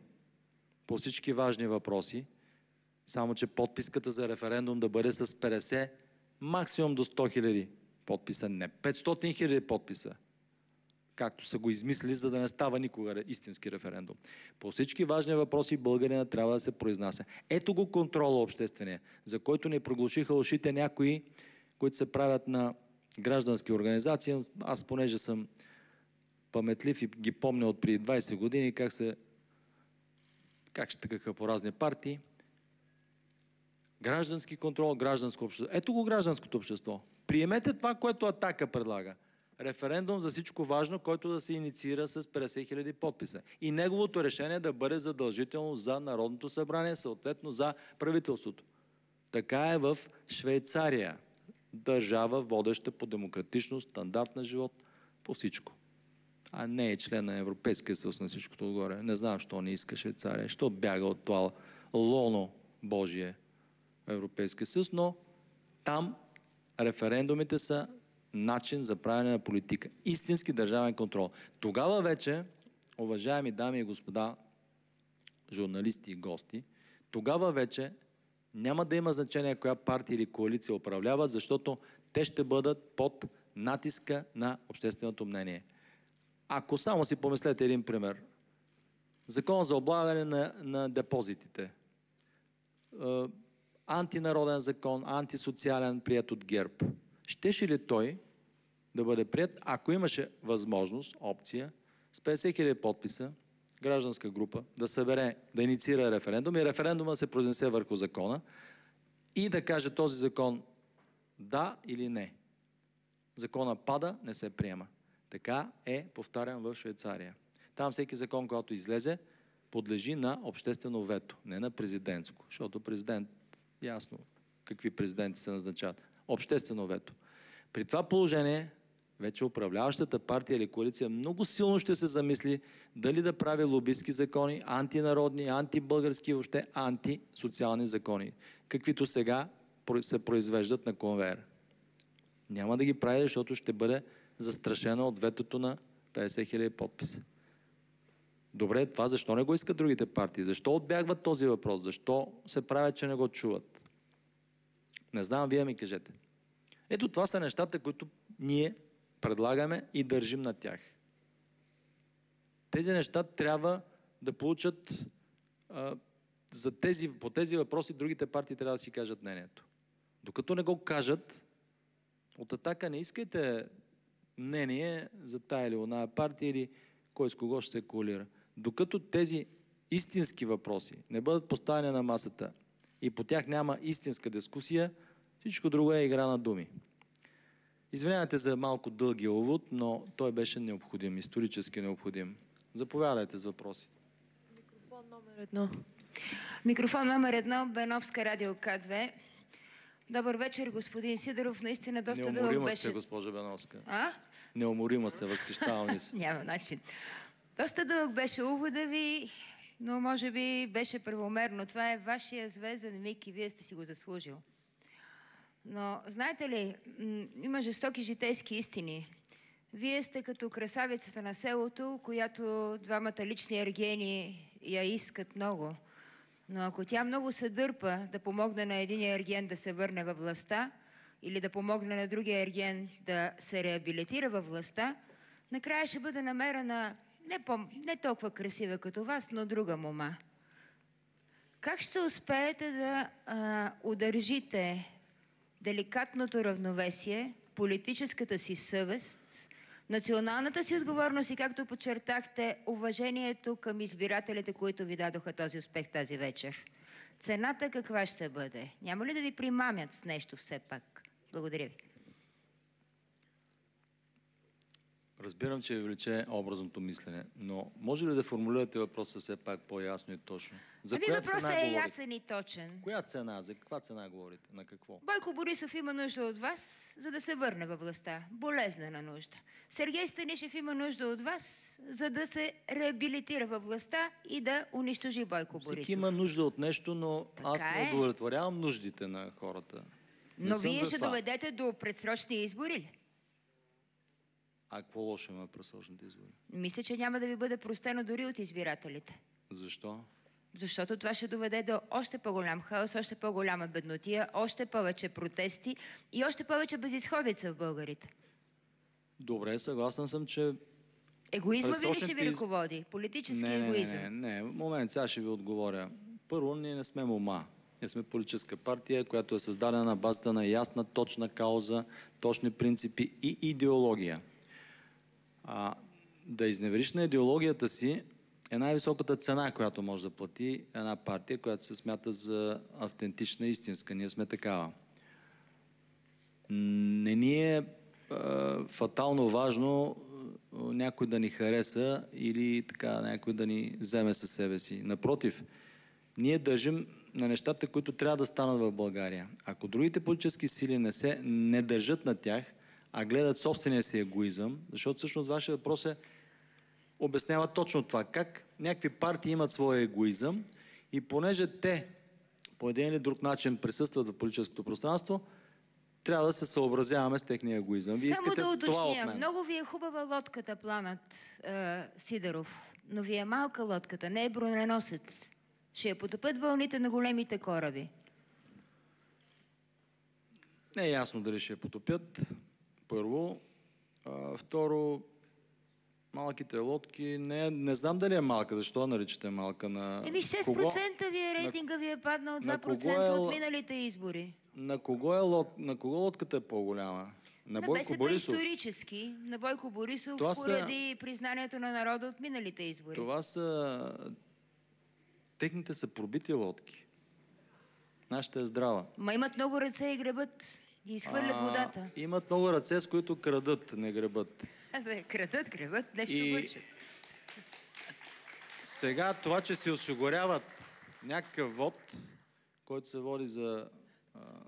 по всички важни въпроси, само че подписката за референдум да бъде с 50, максимум до 100 000 подписа, не 500 000 подписа, както са го измислили, за да не става никога истински референдум. По всички важни въпроси българина трябва да се произнася. Ето го контрола обществения, за който ни проглушиха ушите някои, които се правят на граждански организации. Аз, понеже съм паметлив и ги помня от преди 20 години, как се как ще тъкаха по разни партии. Граждански контрол, гражданско общество. Ето го гражданското общество. Приемете това, което Атака предлага. Референдум за всичко важно, който да се инициира с 50 000 подписа. И неговото решение да бъде задължително за Народното събрание, съответно за правителството. Така е в Швейцария. Държава, водеща по демократичност, стандарт на живот, по всичко. А не е член на Европейския съюз на всичкото отгоре. Не знам, що не иска Швейцария, що бяга от това лоно Божие в Европейския съюз, но там референдумите са начин за правене на политика. Истински държавен контрол. Тогава вече, уважаеми дами и господа, журналисти и гости, тогава вече няма да има значение коя партия или коалиция управлява, защото те ще бъдат под натиска на общественото мнение. Ако само си помислете един пример. Закон за облагане на депозитите. Антинароден закон, антисоциален, прият от ГЕРБ. Щеше ли той да бъде прият, ако имаше възможност, опция, с 50 000 подписа, гражданска група, да събере, да инициира референдум и референдума се произнесе върху закона и да каже този закон да или не. Закона пада, не се приема. Така е, повтарям, в Швейцария. Там всеки закон, който излезе, подлежи на обществено вето, не на президентско, защото президент, ясно какви президенти се назначават. Обществено вето. При това положение, вече управляващата партия или коалиция много силно ще се замисли дали да прави лобистки закони, антинародни, антибългарски, въобще антисоциални закони, каквито сега се произвеждат на конвейер. Няма да ги прави, защото ще бъде застрашена от ветото на 50 000 подписа. Добре, това защо не го искат другите партии? Защо отбягват този въпрос? Защо се правят, че не го чуват? Не знам, вие ми кажете. Ето това са нещата, които ние предлагаме и държим на тях. Тези неща трябва да получат по тези въпроси другите партии трябва да си кажат мнението. Докато не го кажат, от Атака не искайте мнение за тая или оная партия или кой с кого ще се коалира. Докато тези истински въпроси не бъдат поставени на масата и по тях няма истинска дискусия, всичко друго е игра на думи. Извинявайте за малко дългия увод, но той беше необходим, исторически необходим. Заповядайте с въпросите. Микрофон номер 1. Микрофон номер 1, Беновска, радио К2. Добър вечер, господин Сидеров. Наистина доста дълъг беше... Неуморима сте, госпожа Беновска. Неуморима сте, възхищавам се. Няма начин. Доста дълъг беше увода ви, но може би беше правомерно. Това е вашия звезден миг и вие сте си го заслужил. Но знаете ли, има жестоки житейски истини. Вие сте като красавицата на селото, която двамата лични ергени я искат много. Но ако тя много се дърпа да помогне на един ерген да се върне във властта или да помогне на другия ерген да се реабилитира във властта, накрая ще бъде намерена не толкова красива като вас, но друга мома. Как ще успеете да удържите деликатното равновесие, политическата си съвест, националната си отговорност и, както подчертахте, уважението към избирателите, които ви дадоха този успех тази вечер? Цената каква ще бъде? Няма ли да ви примамят с нещо все пак? Благодаря ви. Разбирам, че ви влече образното мислене, но може ли да формулирате въпроса все пак по-ясно и точно? За коя въпросът цена е говорите? ясен и точен. Коя цена? За каква цена говорите? На какво? Бойко Борисов има нужда от вас, за да се върне във властта. Болезнена нужда. Сергей Станишев има нужда от вас, за да се реабилитира във властта и да унищожи Бойко Борисов. Всеки има нужда от нещо, но аз Така не е. удовлетворявам нуждите на хората. Не Но съм вие за ще това. доведете до предсрочни избори ли? А какво лошо има предсрочните избори? Мисля, че няма да ви бъде простено дори от избирателите. Защо? Защото това ще доведе до още по-голям хаос, още по-голяма беднотия, още повече протести и още повече безизходица в българите. Добре, съгласен съм, че... Егоизма ви ли ще ви Предсрочните ръководи? Политически егоизъм? Не. Момент, сега ще ви отговоря. Първо, ние не сме мома. Ние сме политическа партия, която е създадена на базата на ясна, точна кауза, точни принципи и идеология. Да изневериш на идеологията си е най-високата цена, която може да плати една партия, която се смята за автентична и истинска. Ние сме такава. Не ни е фатално важно някой да ни хареса или така някой да ни вземе със себе си. Напротив, ние държим на нещата, които трябва да станат в България. Ако другите политически сили не държат на тях, а гледат собствения си егоизъм, защото всъщност вашия въпрос обяснява точно това. Как някакви партии имат своя егоизъм и понеже те по един или друг начин присъстват в политическото пространство, трябва да се съобразяваме с техния егоизъм. Вие Само искате да това от уточня. мен. Много ви е хубава лодката, планът Сидеров, но ви е малка лодката, не е броненосец. Ще я потопят вълните на големите кораби. Не е ясно дали ще я потопят, първо. Второ, малките лодки, не знам дали е малка. Защо я наричате малка? Еми 6% ви е рейтинга, ви е паднал 2% от миналите избори. На кого лодката е по-голяма? На Бойко БСП Борисов? исторически, на Бойко Борисов, Това поради признанието на народа от миналите избори. Това са... Техните са пробити лодки. Нашата е здрава. Ма имат много ръце и гребат и изхвърлят водата. Имат много ръце, с които крадат, не гребат. Крадат, гребат, нещо вършат. Сега това, че си осигуряват някакъв вод, който се води за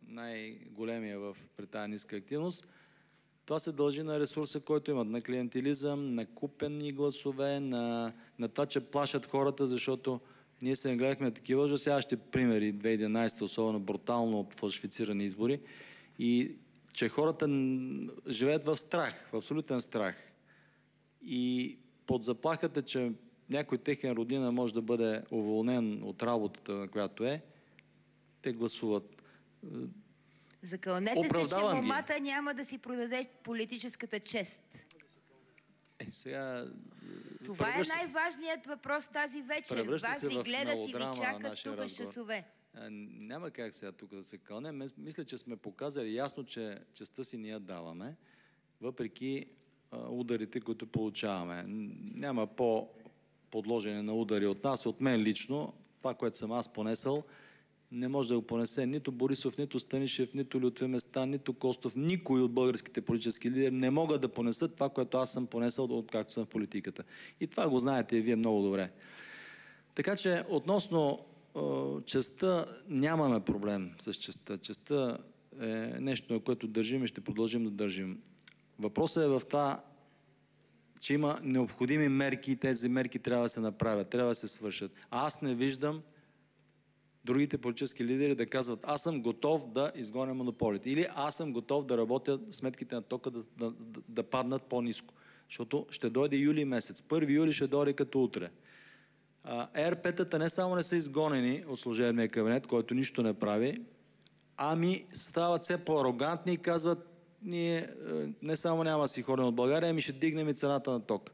най-големия при тази ниска активност, това се дължи на ресурса, който имат. На клиентилизъм, на купени гласове, на това, че плашат хората, защото ние се гледахме на такива ужасяващи примери, 2011, особено брутално фалшифицирани избори, и че хората живеят в страх, в абсолютен страх. И под заплахата, че някой техен родина може да бъде уволнен от работата, на която те гласуват. Закълнете се, че момата няма да си продаде политическата чест. Сега... Това е най-важният въпрос тази вечер. Вас ви гледат и ви чакат тук с часове. Няма как сега тук да се кълнем. Мисля, че сме показали ясно, че честта си ние даваме, въпреки ударите, които получаваме. Няма по-подложени на удари от нас, от мен лично. Това, което съм аз понесъл, не може да го понесе нито Борисов, нито Станишев, нито Лютви Местан, нито Костов. Никой от българските политически лидери не могат да понесат това, което аз съм понесъл, откакто съм в политиката. И това го знаете и вие много добре. Така че относно честта нямаме проблем с честта. Честта е нещо, на което държим и ще продължим да държим. Въпросът е в това, че има необходими мерки и тези мерки трябва да се направят, трябва да се свършат. А аз не виждам другите политически лидери да казват: аз съм готов да изгоня монополите. Или аз съм готов да работя сметките на тока да паднат по-ниско. Защото ще дойде юли месец. 1 юли ще дойде като утре. ЕРП-тата не само не са изгонени от служебния кабинет, който нищо не прави, ами стават все по-арогантни и казват: ние не само няма да си ходим от България, ами ще дигнем и цената на ток.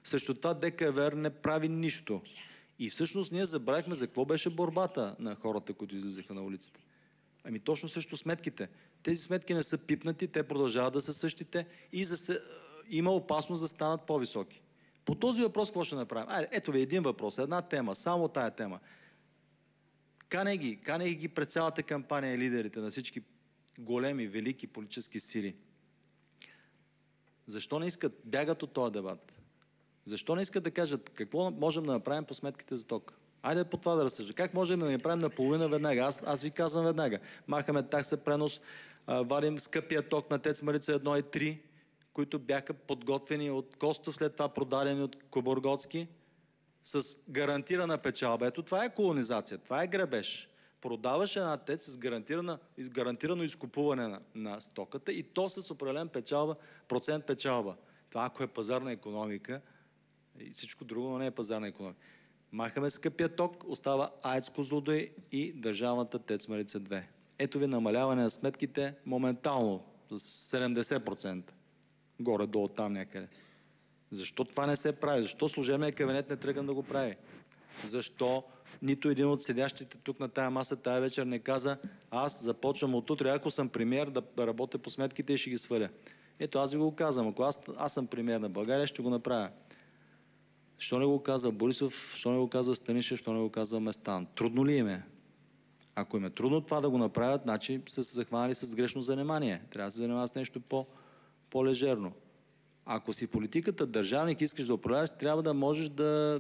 Срещу това ДКВР не прави нищо. И всъщност ние забравихме за какво беше борбата на хората, които излизаха на улицата. Ами точно срещу сметките. Тези сметки не са пипнати, те продължават да са същите и има опасност да станат по-високи. По този въпрос какво ще направим? Ето ви един въпрос, една тема, само тая тема. Канеги ги пред цялата кампания лидерите на всички големи, велики политически сили. Защо не искат? Бягат от този дебат. Защо не искат да кажат какво можем да направим по сметките за ток? Айде по това да разсъждаме. Как можем да направим наполовина веднага? Аз ви казвам веднага. Махаме такса пренос, вадим скъпия ток на ТЕЦ Марица 1 и 3, които бяха подготвени от Костов, след това продадени от Кобургготски, с гарантирана печалба. Ето това е колонизация, това е грабеж. Продаваш една ТЕЦ с гарантирано изкупуване на стоката и то с определен процент печалба. Това ако е пазарна икономика, и всичко друго не е пазарна икономика. Махаме скъпия ток, остава АЕЦ Козлодуй и държавната ТЕЦ Марица 2. Ето ви намаляване на сметките моментално с 70%. Горе-долу там някъде. Защо това не се прави? Защо служебният кабинет не тръгна да го прави? Защо нито един от седящите тук на тая маса тая вечер не каза: аз започвам от утре, ако съм премиер, да работя по сметките и ще ги сваля? Ето аз ви го казвам. Ако аз съм премиер на България, ще го направя. Що не го казва Борисов, що не го казва Станишев, що не го казва Местан? Трудно ли им е? Ако им е трудно това да го направят, значи са се захванали с грешно занимание. Трябва да се занимават с нещо по-лежерно. Ако си политиката държавник и искаш да управляваш, трябва да можеш да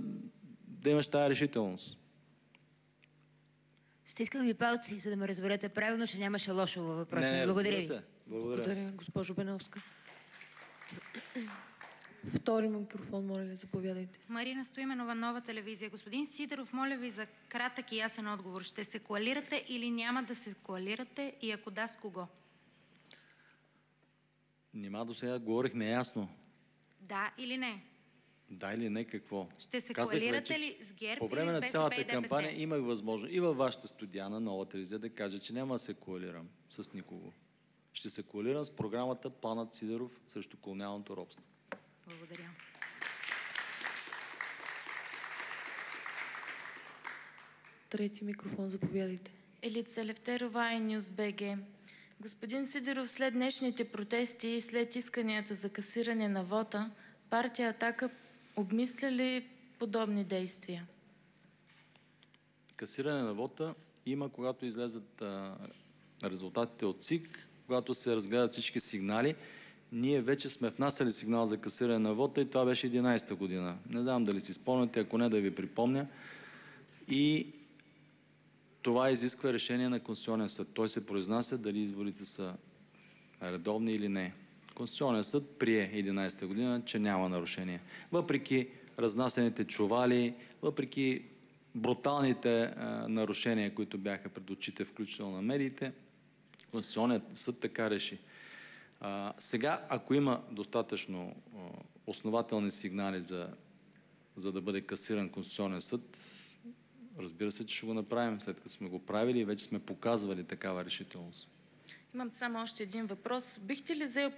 имаш тази решителност. Стискам ви палци, за да ме разберете правилно, че нямаше лошо във въпроса. Не, Благодаря ви. се. Благодаря, госпожо Беновска. Втори микрофон, моля, заповядайте. Марина Стоименова, Нова телевизия. Господин Сидеров, моля ви за кратък и ясен отговор. Ще се коалирате или няма да се коалирате и ако да, с кого? Нима до сега говорих неясно. Да или не? Да или не, какво? Ще се Казах коалирате вече, ли с ГЕРБ по време или с на БСП цялата и ДПС? кампания имах възможност и във вашата студия на Нова телевизия да кажа, че няма да се коалирам с никого. Ще се коалирам с програмата Планът Сидеров срещу колониалното робство. Благодаря. Трети микрофон, заповядайте. Елица Левтерова и Нюз БГ. Господин Сидеров, след днешните протести и след исканията за касиране на вота, партия Атака обмисля ли подобни действия? Касиране на вота има, когато излезат резултатите от ЦИК, когато се разгледат всички сигнали. Ние вече сме внасяли сигнал за касиране на вота и това беше 11-та година. Не знам дали си спомняте, ако не да ви припомня. И това изисква решение на Конституционен съд. Той се произнася дали изборите са редовни или не. Конституционен съд прие 11-та година, че няма нарушение. Въпреки разнасените чували, въпреки бруталните нарушения, които бяха пред очите, включително на медиите, Конституционният съд така реши. Сега, ако има достатъчно основателни сигнали за да бъде касиран Конституционен съд, разбира се, че ще го направим, след като сме го правили и вече сме показвали такава решителност. Имам само още един въпрос. Бихте ли взел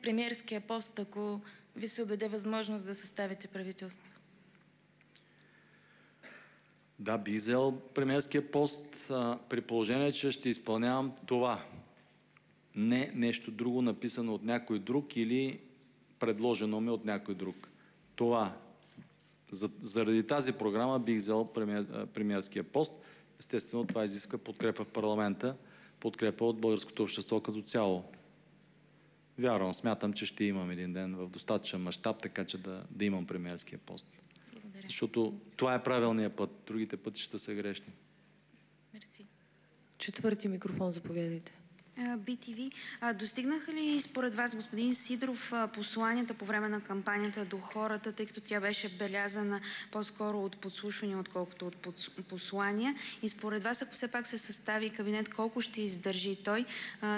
премиерския пост, ако ви се отдаде възможност да съставите правителство? Да, бих взел премиерския пост при положение, че ще изпълнявам това. Не нещо друго, написано от някой друг или предложено ми от някой друг. Това. Заради тази програма бих взел премиерския пост. Естествено, това изисква подкрепа в парламента, подкрепа от българското общество като цяло. Вярвам, смятам, че ще имам един ден в достатъчен мащаб, така че да имам премиерския пост. Благодаря. Защото това е правилният път. Другите пътища са грешни. Мерси. Четвърти микрофон, заповядайте. BTV. Достигнаха ли според вас, господин Сидеров, посланията по време на кампанията до хората, тъй като тя беше белязана по-скоро от подслушвания, отколкото от послания? И според вас, ако все пак се състави кабинет, колко ще издържи той,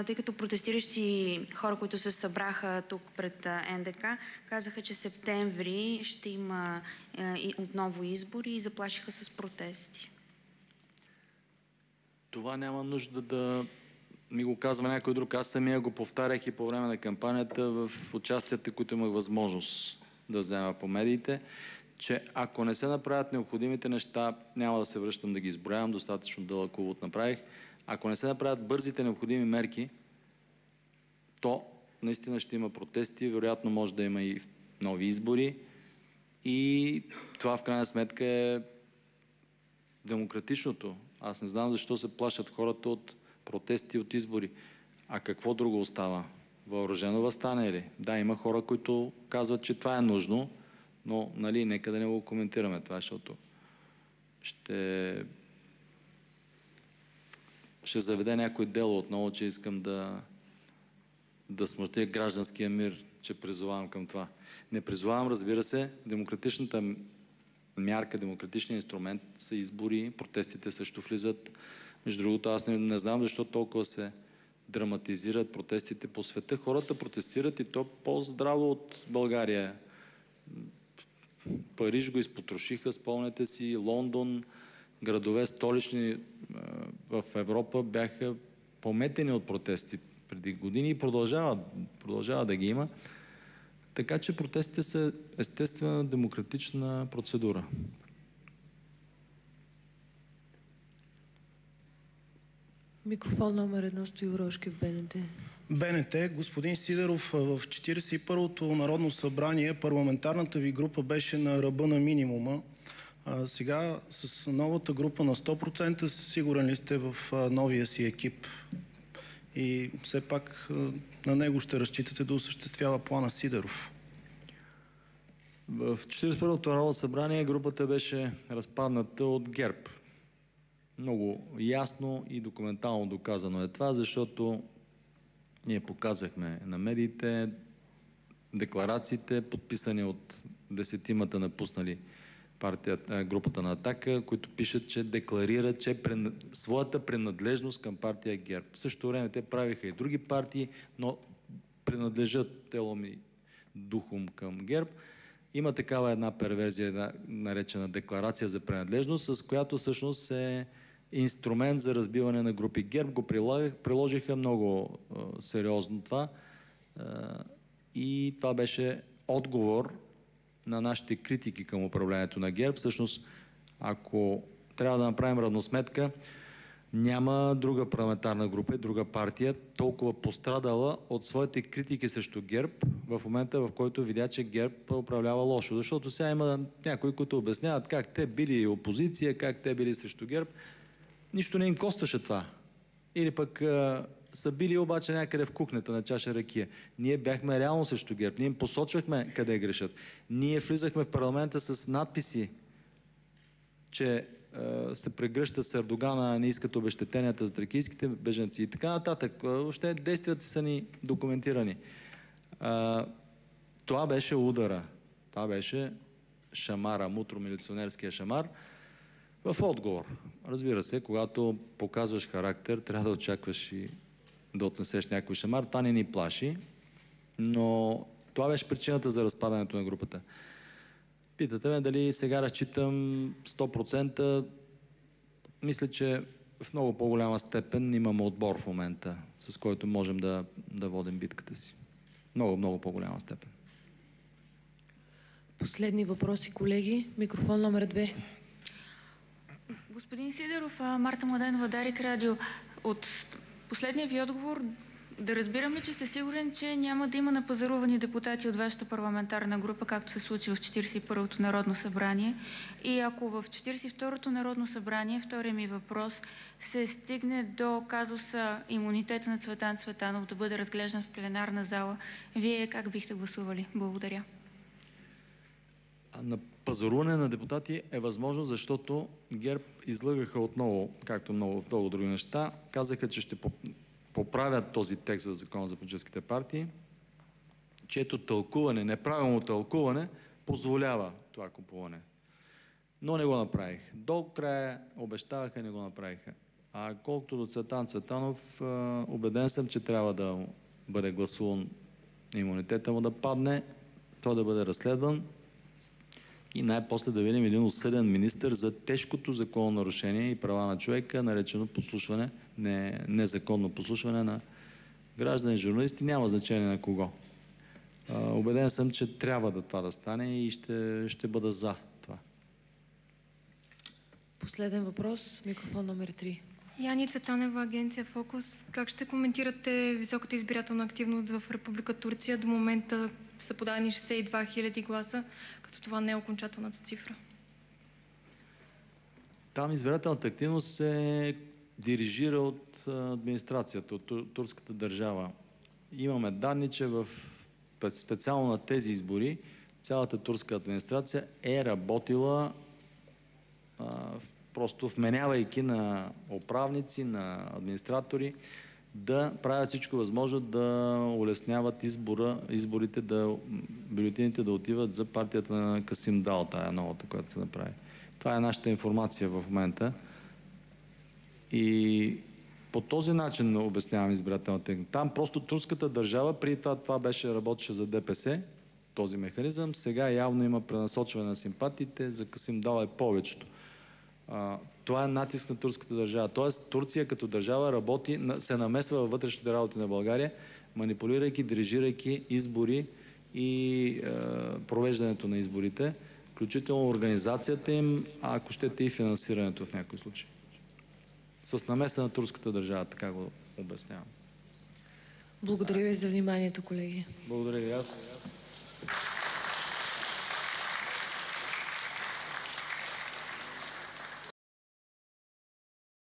тъй като протестиращи хора, които се събраха тук пред НДК, казаха, че септември ще има отново избори и заплашиха с протести? Това няма нужда да ми го казва някой друг. Аз самия го повтарях и по време на кампанията в участията, които имах възможност да взема по медиите, че ако не се направят необходимите неща, няма да се връщам да ги изброявам, достатъчно дълъг увод направих. Ако не се направят бързите необходими мерки, то наистина ще има протести, вероятно може да има и нови избори и това в крайна сметка е демократичното. Аз не знам защо се плашат хората от протести, от избори. А какво друго остава? Въоръжено въстане ли? Да, има хора, които казват, че това е нужно, но нека да не го коментираме това, защото ще заведе някой дело отново, че искам да смутя гражданския мир, че призовавам към това. Не призовавам, разбира се, демократичната мярка, демократичният инструмент са избори, протестите също влизат. Между другото, аз не знам защо толкова се драматизират протестите по света. Хората протестират и то по-здраво от България. Париж го изпотрошиха, спомняте си, Лондон, градове столични в Европа бяха пометени от протести преди години и продължава да ги има. Така че протестите са естествена демократична процедура. Микрофон номер 1, Стоил Рошкев, БНТ. БНТ. Господин Сидеров, в 41-то Народно събрание парламентарната ви група беше на ръба на минимума. Сега с новата група на 100% сигурен ли сте в новия си екип? И все пак на него ще разчитате да осъществява плана Сидеров. В 41-то Народно събрание групата беше разпадната от ГЕРБ. Много ясно и документално доказано е това, защото ние показахме на медиите декларациите, подписани от 10-тимата напуснали групата на Атака, които пишат, че декларират, че своята принадлежност към партия ГЕРБ. В същото време те правиха и други партии, но принадлежат телом и духом към ГЕРБ. Има такава една перверзия, наречена декларация за принадлежност, с която всъщност е инструмент за разбиване на групи. ГЕРБ го приложиха много сериозно това и това беше отговор на нашите критики към управлението на ГЕРБ. Всъщност, ако трябва да направим равносметка, няма друга парламентарна група, друга партия толкова пострадала от своите критики срещу ГЕРБ в момента, в който видя, че ГЕРБ управлява лошо. Защото сега има някои, които обясняват как те били опозиция, как те били срещу ГЕРБ. Нищо не им костваше това. Или пък са били обаче някъде в кухнята на чаша ракия. Ние бяхме реално срещу ГЕРБ. Ние им посочвахме къде грешат. Ние влизахме в парламента с надписи, че се прегръща с Ердогана, не искат обезщетенията за тракийските бежанци и така нататък. Въобще действията са ни документирани. Това беше удара. Това беше шамара, мутро-милиционерския шамар. В отговор. Разбира се, когато показваш характер, трябва да очакваш и да отнесеш някой шамар. Това не ни плаши, но това беше причината за разпадането на групата. Питате ме дали сега разчитам 100%. Мисля, че в много по-голяма степен имаме отбор в момента, с който можем да водим битката си. Много, много по-голяма степен. Последни въпроси, колеги. Микрофон номер 2. Господин Сидеров, Марта Младенова, Дарик Радио. От последния ви отговор да разбирам ли, че сте сигурен, че няма да има напазарувани депутати от вашата парламентарна група, както се случи в 41-то Народно събрание? И ако в 42-то Народно събрание, втория ми въпрос, се стигне до казуса имунитета на Цветан Цветанов да бъде разглеждан в пленарна зала, вие как бихте гласували? Благодаря. На пазаруване на депутати е възможно, защото ГЕРБ излъгаха отново, както в много други неща. Казаха, че ще поправят този текст в Закона за политическите партии, чието тълкуване, неправилно тълкуване, позволява това купуване. Но не го направих. До края обещаваха, не го направиха. А колкото до Цветан Цветанов, убеден съм, че трябва да бъде гласуван имунитета му да падне, той да бъде разследван и най-после да видим един осъден министър за тежкото закононарушение и права на човека, наречено подслушване, незаконно подслушване на граждани, журналисти, няма значение на кого. Убеден съм, че трябва това да стане и ще бъда за това. Последен въпрос, микрофон номер 3. Яница Танева, агенция Фокус. Как ще коментирате високата избирателна активност в Република Турция? До момента са подадени 62 000 гласа, като това не е окончателната цифра. Там избирателната активност се дирижира от администрацията, от турската държава. Имаме данни, че специално на тези избори цялата турска администрация е работила просто вменявайки на управници, на администратори да правят всичко възможно да улесняват изборите, бюлетините да отиват за партията на Касим Дал, тая новата, която се направи. Това е нашата информация в момента. И по този начин обяснявам избирателната техника. Там просто турската държава, преди това работеше за ДПС, този механизъм, сега явно има пренасочване на симпатиите, за Касим Дал е повечето. Това е натиск на турската държава. Тоест Турция като държава работи, се намесва във вътрешните работи на България, манипулирайки, дирижирайки избори и провеждането на изборите, включително организацията им, а ако щете и финансирането в някои случаи. С намеса на турската държава, така го обяснявам. Благодаря ви за вниманието, колеги. Благодаря и аз.